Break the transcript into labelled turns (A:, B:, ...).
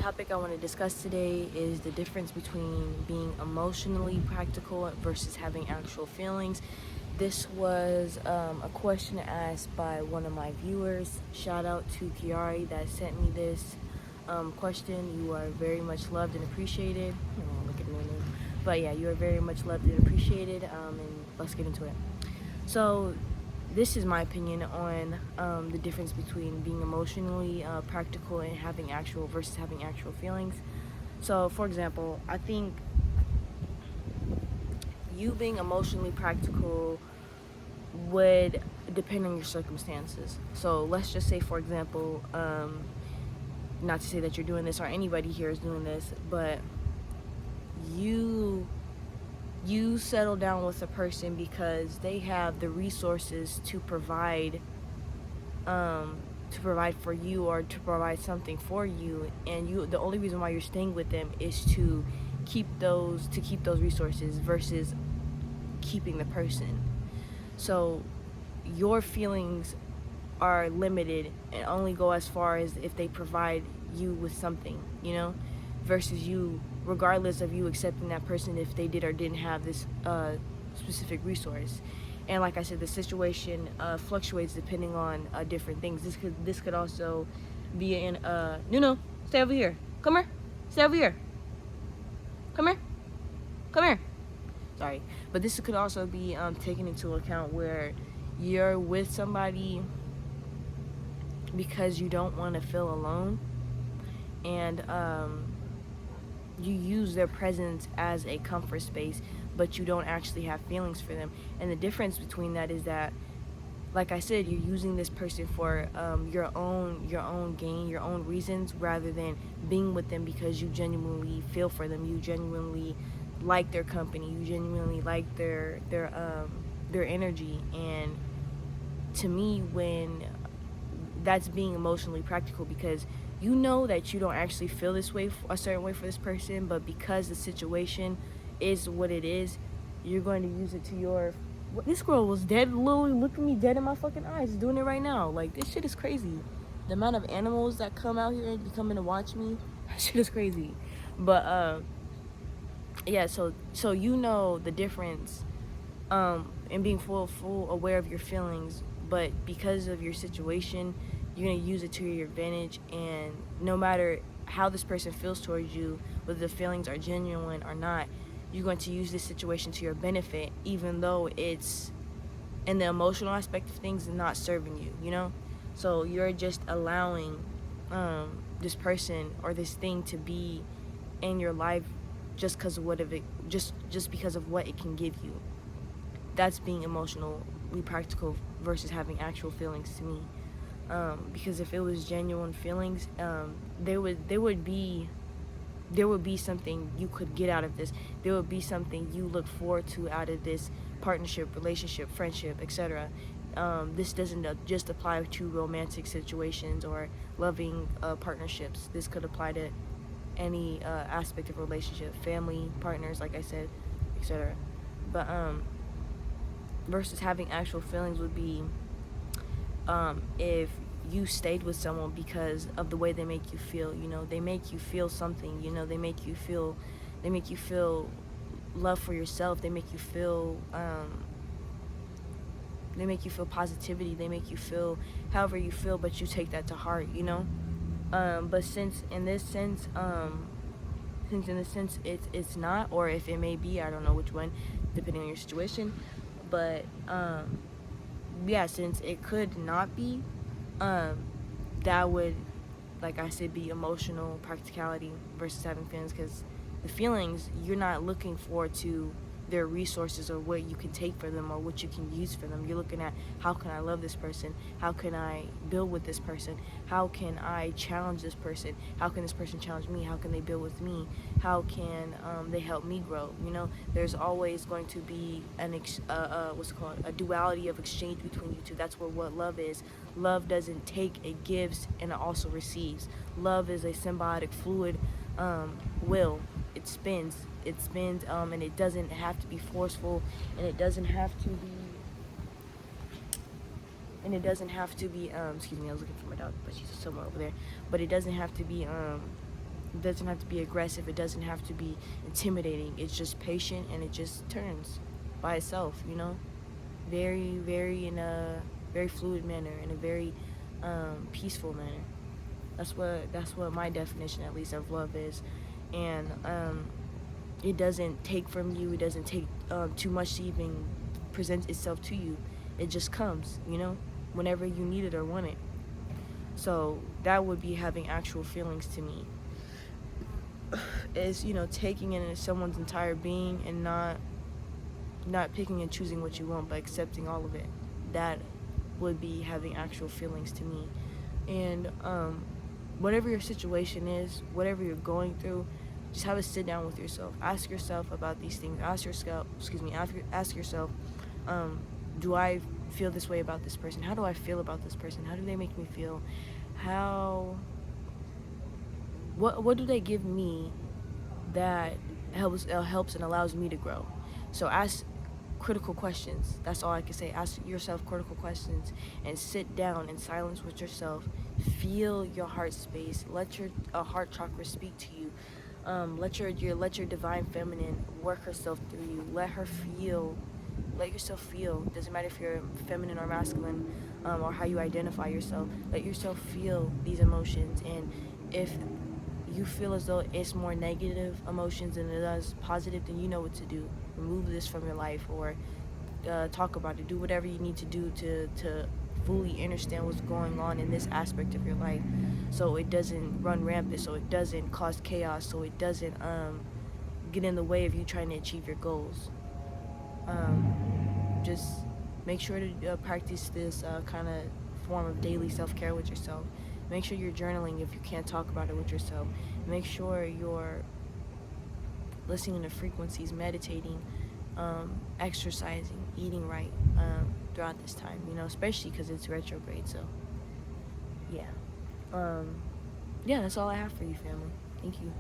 A: topic I want to discuss today is the difference between being emotionally practical versus having actual feelings. This was a question asked by one of my viewers. Shout out to Kiari that sent me this question. You are very much loved and appreciated. Oh, look at my name. But yeah, you are very much loved and appreciated. And let's get into it. So, this is my opinion on the difference between being emotionally practical and having actual versus having actual feelings. So, for example, I think you being emotionally practical would depend on your circumstances. So, let's just say, for example, not to say that you're doing this or anybody here is doing this, but you settle down with a person because they have the resources to provide for you or to provide something for you, and the only reason why you're staying with them is to keep those resources versus keeping the person. So your feelings are limited and only go as far as if they provide you with something, versus you, regardless of you accepting that person if they did or didn't have this specific resource. And like I said, the situation fluctuates depending on different things. This could also be in no, stay over here. Come here. Stay over here. Come here. Come here. Sorry, but this could also be taken into account where you're with somebody because you don't want to feel alone, and you use their presence as a comfort space, but you don't actually have feelings for them. And the difference between that is that, like I said, you're using this person for your own gain, your own reasons, rather than being with them because you genuinely feel for them, you genuinely like their company, you genuinely like their energy. And to me, when that's being emotionally practical, because you know that you don't actually feel this way, a certain way for this person, but because the situation is what it is, you're going to use it to your... This girl was dead, literally looking me dead in my fucking eyes, doing it right now. Like, this shit is crazy. The amount of animals that come out here and come in to watch me, that shit is crazy. But yeah, so you know the difference and being full aware of your feelings, but because of your situation, you're going to use it to your advantage. And no matter how this person feels towards you, whether the feelings are genuine or not, you're going to use this situation to your benefit, even though it's in the emotional aspect of things and not serving you. So you're just allowing this person or this thing to be in your life just because of just because of what it can give you. That's being emotionally practical versus having actual feelings to me. Because if it was genuine feelings, there would be something you could get out of this. There would be something you look forward to out of this partnership, relationship, friendship, etc. This doesn't just apply to romantic situations or loving partnerships. This could apply to any aspect of a relationship, family, partners, like I said, etc. But versus having actual feelings would be if you stayed with someone because of the way they make you feel. They make you feel something. They make you feel love for yourself. They make you feel positivity. They make you feel however you feel, but you take that to heart. But since in this sense it's not, or if it may be, I don't know which one, depending on your situation. But yeah, since it could not be, that would, like I said, be emotional practicality versus having feelings. Because the feelings, you're not looking forward to their resources or what you can take for them or what you can use for them. You're looking at, how can I love this person? How can I build with this person? How can I challenge this person? How can this person challenge me? How can they build with me? How can they help me grow? There's always going to be a duality of exchange between you two. That's what love is. Love doesn't take, it gives, and it also receives. Love is a symbiotic fluid will. It spins, and it doesn't have to be forceful, and it doesn't have to be excuse me, I was looking for my dog, but she's somewhere over there. But it doesn't have to be It doesn't have to be aggressive. It doesn't have to be intimidating. It's just patient, and it just turns by itself, you know? Very, very in a very fluid manner, in a very peaceful manner. That's what my definition, at least, of love is. And it doesn't take from you. It doesn't take too much to even present itself to you. It just comes, you know, whenever you need it or want it. So that would be having actual feelings to me. Is, you know, taking in someone's entire being and not picking and choosing what you want, but accepting all of it. That would be having actual feelings to me. And whatever your situation is, whatever you're going through, just have a sit down with yourself. Ask yourself about these things. Ask yourself, do I feel this way about this person? How do I feel about this person? How do they make me feel? What do they give me that helps and allows me to grow? So ask critical questions. That's all I can say. Ask yourself critical questions and sit down in silence with yourself. Feel your heart space. Let your heart chakra speak to you. Let your divine feminine work herself through you. Let her feel. Let yourself feel. Doesn't matter if you're feminine or masculine, or how you identify yourself. Let yourself feel these emotions. And if you feel as though it's more negative emotions than it does positive, then you know what to do. Remove this from your life, or talk about it. Do whatever you need to do to fully understand what's going on in this aspect of your life, so it doesn't run rampant, so it doesn't cause chaos, so it doesn't get in the way of you trying to achieve your goals. Just make sure to practice this kind of form of daily self-care with yourself. Make sure you're journaling if you can't talk about it with yourself. Make sure you're listening to frequencies, meditating, exercising, eating right throughout this time, you know, especially because it's retrograde. So, yeah. Yeah, that's all I have for you, family. Thank you.